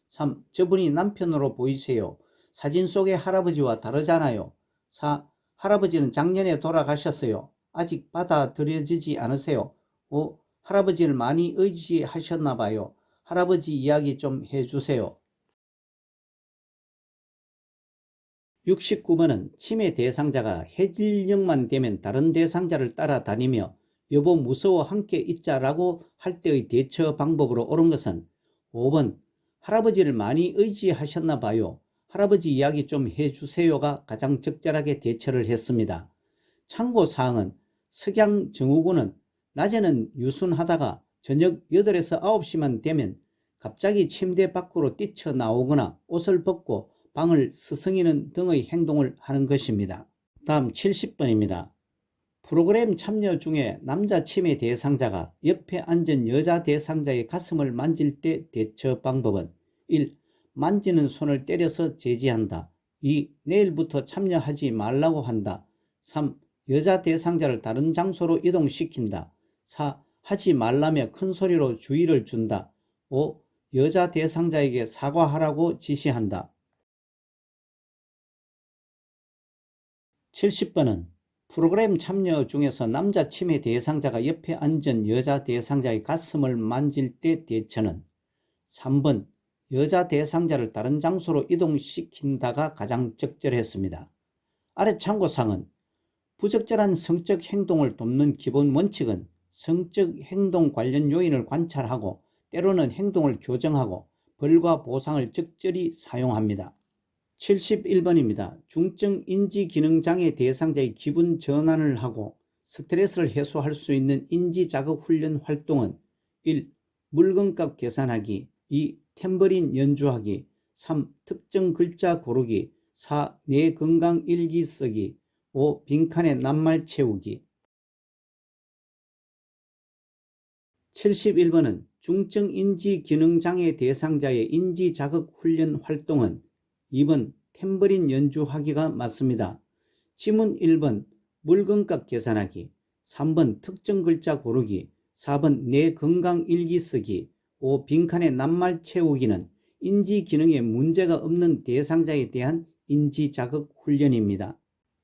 3. 저분이 남편으로 보이세요. 사진 속의 할아버지와 다르잖아요. 4. 할아버지는 작년에 돌아가셨어요. 아직 받아들여지지 않으세요? 5. 할아버지를 많이 의지하셨나 봐요. 할아버지 이야기 좀 해주세요. 69번은 치매 대상자가 해질녘만 되면 다른 대상자를 따라다니며 여보 무서워 함께 있자라고 할 때의 대처 방법으로 옳은 것은 5번 할아버지를 많이 의지하셨나 봐요. 할아버지 이야기 좀 해주세요가 가장 적절하게 대처를 했습니다. 참고사항은 석양증후군은 낮에는 유순하다가 저녁 8에서 9시만 되면 갑자기 침대 밖으로 뛰쳐나오거나 옷을 벗고 방을 스승이는 등의 행동을 하는 것입니다. 다음 70번입니다. 프로그램 참여 중에 남자 치매 대상자가 옆에 앉은 여자 대상자의 가슴을 만질 때 대처 방법은 1. 만지는 손을 때려서 제지한다. 2. 내일부터 참여하지 말라고 한다. 3. 여자 대상자를 다른 장소로 이동시킨다. 4. 하지 말라며 큰 소리로 주의를 준다. 5. 여자 대상자에게 사과하라고 지시한다. 70번은 프로그램 참여 중에서 남자 치매 대상자가 옆에 앉은 여자 대상자의 가슴을 만질 때 대처는 3번 여자 대상자를 다른 장소로 이동시킨다가 가장 적절했습니다. 아래 참고사항은 부적절한 성적 행동을 돕는 기본 원칙은 성적 행동 관련 요인을 관찰하고 때로는 행동을 교정하고 벌과 보상을 적절히 사용합니다. 71번입니다. 중증 인지기능장애 대상자의 기분 전환을 하고 스트레스를 해소할 수 있는 인지자극훈련 활동은 1. 물건값 계산하기 2. 탬버린 연주하기 3. 특정 글자 고르기 4. 내 건강 일기 쓰기 5. 빈칸에 낱말 채우기 71번은 중증 인지기능장애 대상자의 인지자극훈련 활동은 2번 탬버린 연주하기가 맞습니다. 지문 1번 물건값 계산하기 3번 특정 글자 고르기 4번 내 건강 일기 쓰기 5. 빈칸에 낱말 채우기는 인지기능에 문제가 없는 대상자에 대한 인지자극 훈련입니다.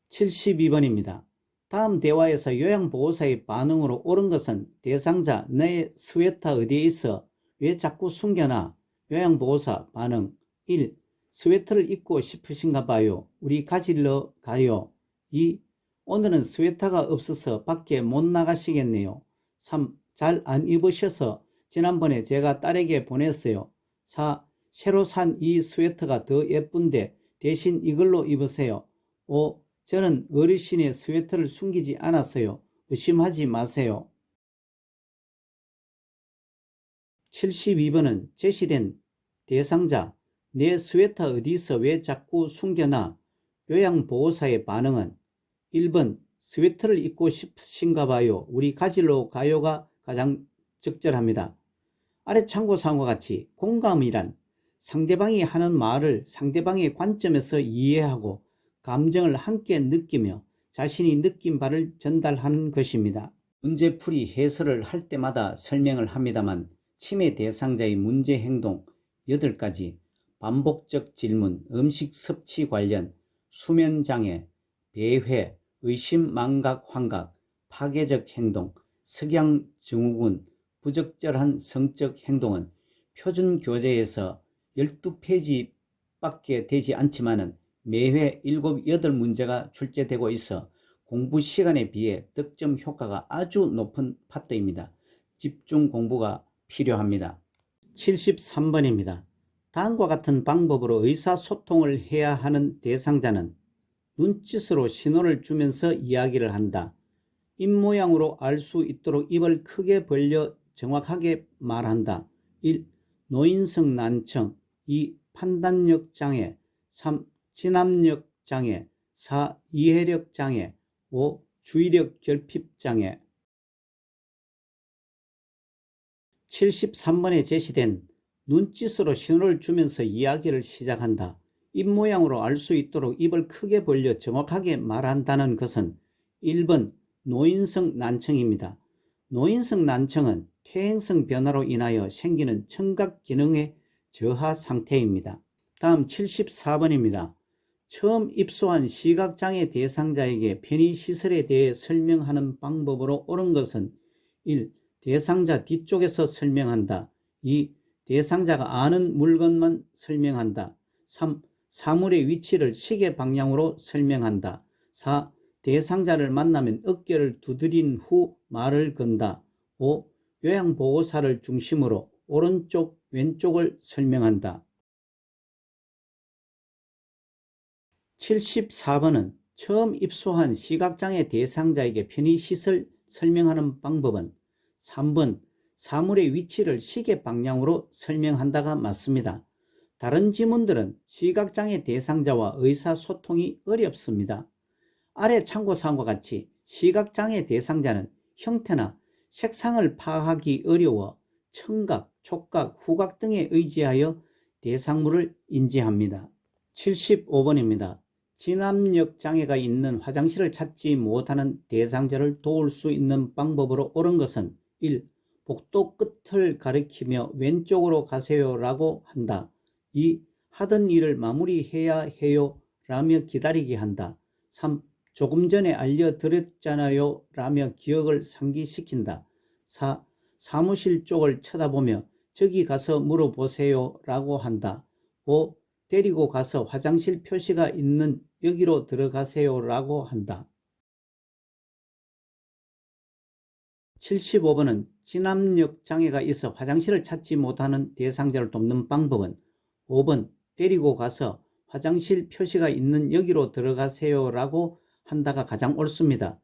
72번입니다. 다음 대화에서 요양보호사의 반응으로 옳은 것은 대상자 내 스웨터 어디에 있어? 왜 자꾸 숨겨놔? 요양보호사 반응 1. 스웨터를 입고 싶으신가 봐요. 우리 가지러 가요. 2. 오늘은 스웨터가 없어서 밖에 못 나가시겠네요. 3. 잘 안 입으셔서 지난번에 제가 딸에게 보냈어요. 4. 새로 산 이 스웨터가 더 예쁜데 대신 이걸로 입으세요. 5. 저는 어르신의 스웨터를 숨기지 않았어요. 의심하지 마세요. 72번은 제시된 대상자 내 스웨터 어디서 왜 자꾸 숨겨놔? 요양보호사의 반응은 1번 스웨터를 입고 싶으신가 봐요. 우리 가지러 가요가 가장 적절합니다. 아래 참고사항과 같이 공감이란 상대방이 하는 말을 상대방의 관점에서 이해하고 감정을 함께 느끼며 자신이 느낀 바를 전달하는 것입니다. 문제풀이 해설을 할 때마다 설명을 합니다만 치매 대상자의 문제 행동 8가지, 반복적 질문, 음식 섭취 관련, 수면장애, 배회, 의심 망각 환각, 파괴적 행동, 석양증후군, 부적절한 성적 행동은 표준 교재에서 12페이지밖에 되지 않지만 매회 7, 8문제가 출제되고 있어 공부 시간에 비해 득점 효과가 아주 높은 파트입니다. 집중 공부가 필요합니다. 73번입니다. 다음과 같은 방법으로 의사소통을 해야 하는 대상자는 눈짓으로 신호를 주면서 이야기를 한다. 입모양으로 알 수 있도록 입을 크게 벌려 정확하게 말한다. 1. 노인성 난청 2. 판단력 장애 3. 진압력 장애 4. 이해력 장애 5. 주의력 결핍 장애 73번에 제시된 눈짓으로 신호를 주면서 이야기를 시작한다. 입모양으로 알 수 있도록 입을 크게 벌려 정확하게 말한다는 것은 1번 노인성 난청입니다. 노인성 난청은 퇴행성 변화로 인하여 생기는 청각 기능의 저하 상태입니다. 다음 74번입니다. 처음 입소한 시각장애 대상자에게 편의시설에 대해 설명하는 방법으로 옳은 것은 1. 대상자 뒤쪽에서 설명한다. 2. 대상자가 아는 물건만 설명한다. 3. 사물의 위치를 시계 방향으로 설명한다. 4. 대상자를 만나면 어깨를 두드린 후 말을 건다. 5. 요양보호사를 중심으로 오른쪽, 왼쪽을 설명한다. 74번은 처음 입소한 시각장애 대상자에게 편의시설 설명하는 방법은 3번 사물의 위치를 시계 방향으로 설명한다가 맞습니다. 다른 지문들은 시각장애 대상자와 의사소통이 어렵습니다. 아래 참고사항과 같이 시각장애 대상자는 형태나 색상을 파악하기 어려워 청각, 촉각, 후각 등에 의지하여 대상물을 인지합니다. 75번입니다. 진압력 장애가 있는 화장실을 찾지 못하는 대상자를 도울 수 있는 방법으로 옳은 것은 1. 복도 끝을 가리키며 왼쪽으로 가세요 라고 한다. 2. 하던 일을 마무리해야 해요 라며 기다리게 한다. 3. 조금 전에 알려드렸잖아요 라며 기억을 상기시킨다. 4. 사무실 쪽을 쳐다보며 저기 가서 물어보세요 라고 한다. 5. 데리고 가서 화장실 표시가 있는 여기로 들어가세요 라고 한다. 75번은 진압력 장애가 있어 화장실을 찾지 못하는 대상자를 돕는 방법은 5번 데리고 가서 화장실 표시가 있는 여기로 들어가세요 라고 한다가 가장 옳습니다.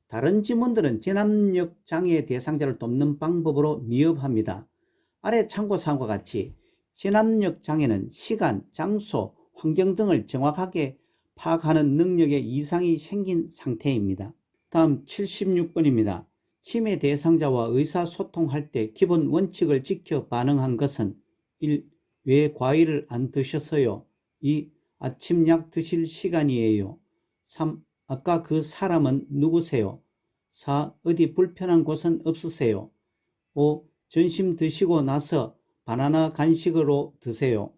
다른 지문들은 진압력 장애 대상자를 돕는 방법으로 미흡합니다. 아래 참고사항과 같이 진압력 장애는 시간, 장소, 환경 등을 정확하게 파악하는 능력에 이상이 생긴 상태입니다. 다음 76번입니다. 치매 대상자와 의사소통할 때 기본 원칙을 지켜 반응한 것은 1. 왜 과일을 안 드셨어요? 2. 아침 약 드실 시간이에요. 3. 아까 그 사람은 누구세요? 4. 어디 불편한 곳은 없으세요? 5. 점심 드시고 나서 바나나 간식으로 드세요.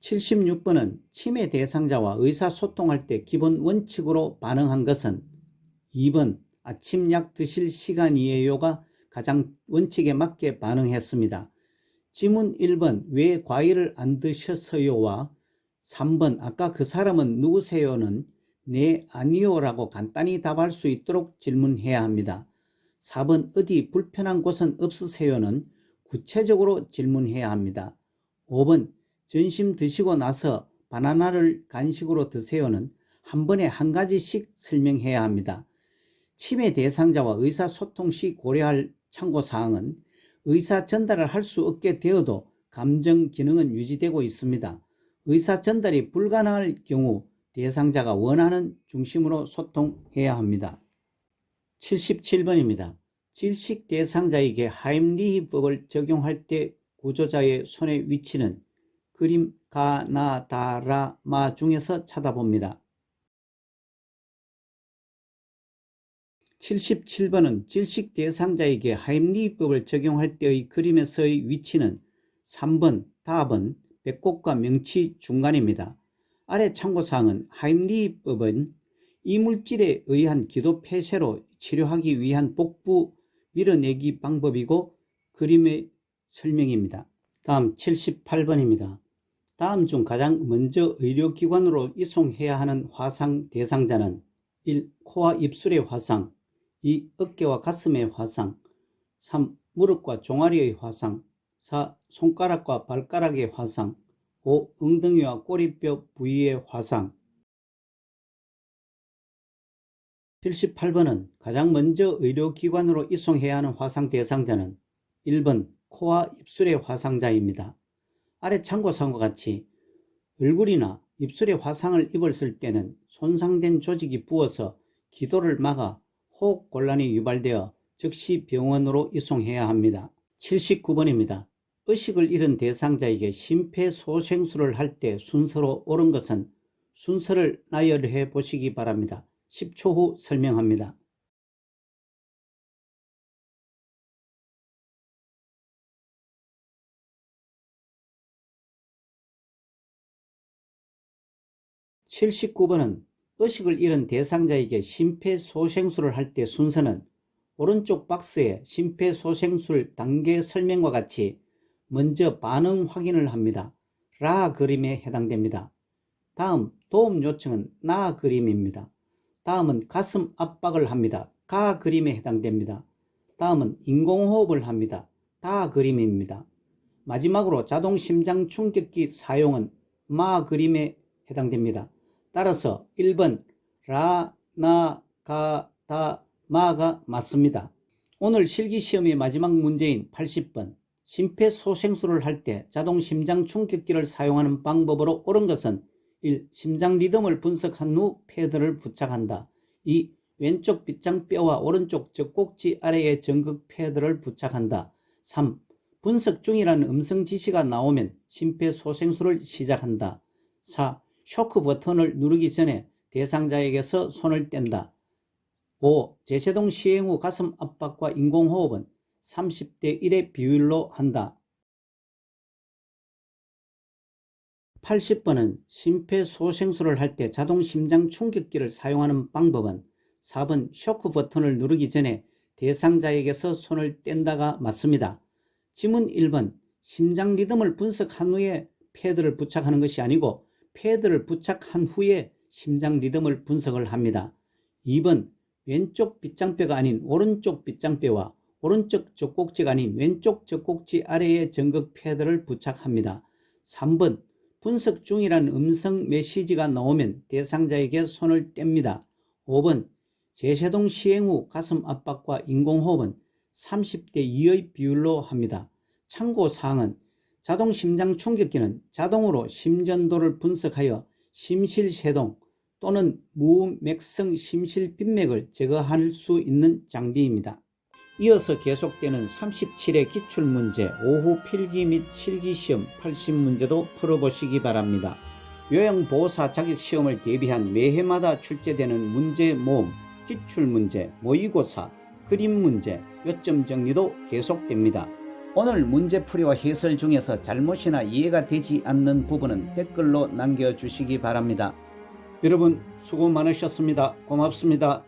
76번은 치매 대상자와 의사소통할 때 기본 원칙으로 반응한 것은 2번 아침 약 드실 시간이에요가 가장 원칙에 맞게 반응했습니다. 지문 1번 왜 과일을 안 드셨어요와 3번 아까 그 사람은 누구세요는 네 아니요라고 간단히 답할 수 있도록 질문해야 합니다. 4번 어디 불편한 곳은 없으세요는 구체적으로 질문해야 합니다. 5번 점심 드시고 나서 바나나를 간식으로 드세요는 한 번에 한 가지씩 설명해야 합니다. 치매 대상자와 의사소통 시 고려할 참고사항은 의사 전달을 할 수 없게 되어도 감정 기능은 유지되고 있습니다. 의사 전달이 불가능할 경우 대상자가 원하는 중심으로 소통해야 합니다. 77번입니다. 질식 대상자에게 하임리히법을 적용할 때 구조자의 손의 위치는 그림 가, 나, 다, 라, 마 중에서 찾아봅니다. 77번은 질식 대상자에게 하임리히법을 적용할 때의 그림에서의 위치는 3번, 답은 배꼽과 명치 중간입니다. 아래 참고사항은 하임리히법은 이물질에 의한 기도 폐쇄로 치료하기 위한 복부 밀어내기 방법이고 그림의 설명입니다. 다음 78번입니다. 다음 중 가장 먼저 의료기관으로 이송해야 하는 화상 대상자는 1. 코와 입술의 화상 2. 어깨와 가슴의 화상 3. 무릎과 종아리의 화상 4. 손가락과 발가락의 화상 5. 엉덩이와 꼬리뼈 부위의 화상 78번은 가장 먼저 의료기관으로 이송해야 하는 화상 대상자는 1번 코와 입술의 화상자입니다. 아래 참고사항과 같이 얼굴이나 입술에 화상을 입었을 때는 손상된 조직이 부어서 기도를 막아 호흡곤란이 유발되어 즉시 병원으로 이송해야 합니다. 79번입니다. 의식을 잃은 대상자에게 심폐소생술을 할 때 순서로 옳은 것은 순서를 나열해 보시기 바랍니다. 10초 후 설명합니다. 79번은 의식을 잃은 대상자에게 심폐소생술을 할 때 순서는 오른쪽 박스에 심폐소생술 단계 설명과 같이 먼저 반응 확인을 합니다. 라 그림에 해당됩니다. 다음 도움 요청은 나 그림입니다. 다음은 가슴 압박을 합니다. 가 그림에 해당됩니다. 다음은 인공호흡을 합니다. 다 그림입니다. 마지막으로 자동 심장 충격기 사용은 마 그림에 해당됩니다. 따라서 1번 라, 나, 가, 다, 마가 맞습니다. 오늘 실기시험의 마지막 문제인 80번 심폐소생술을 할 때 자동 심장 충격기를 사용하는 방법으로 옳은 것은 1. 심장 리듬을 분석한 후 패드를 부착한다. 2. 왼쪽 빗장뼈와 오른쪽 젖꼭지 아래에 전극 패드를 부착한다. 3. 분석 중이라는 음성 지시가 나오면 심폐소생술을 시작한다. 4. 쇼크 버튼을 누르기 전에 대상자에게서 손을 뗀다. 5. 제세동 시행 후 가슴 압박과 인공호흡은 30대 1의 비율로 한다. 80번은 심폐소생술을 할 때 자동 심장 충격기를 사용하는 방법은 4번 쇼크 버튼을 누르기 전에 대상자에게서 손을 뗀다가 맞습니다. 지문 1번 심장 리듬을 분석한 후에 패드를 부착하는 것이 아니고 패드를 부착한 후에 심장 리듬을 분석을 합니다. 2번 왼쪽 빗장뼈가 아닌 오른쪽 빗장뼈와 오른쪽 젖꼭지가 아닌 왼쪽 젖꼭지 아래에 전극 패드를 부착합니다. 3번 분석 중이라는 음성 메시지가 나오면 대상자에게 손을 뗍니다. 5번 제세동 시행 후 가슴 압박과 인공호흡은 30대 2의 비율로 합니다. 참고사항은 자동 심장 충격기는 자동으로 심전도를 분석하여 심실세동 또는 무맥성 심실빈맥을 제거할 수 있는 장비입니다. 이어서 계속되는 37회 기출문제, 오후 필기 및 실기시험 80문제도 풀어보시기 바랍니다. 요양보호사 자격시험을 대비한 매해마다 출제되는 문제 모음, 기출문제, 모의고사, 그림문제, 요점 정리도 계속됩니다. 오늘 문제풀이와 해설 중에서 잘못이나 이해가 되지 않는 부분은 댓글로 남겨주시기 바랍니다. 여러분 수고 많으셨습니다. 고맙습니다.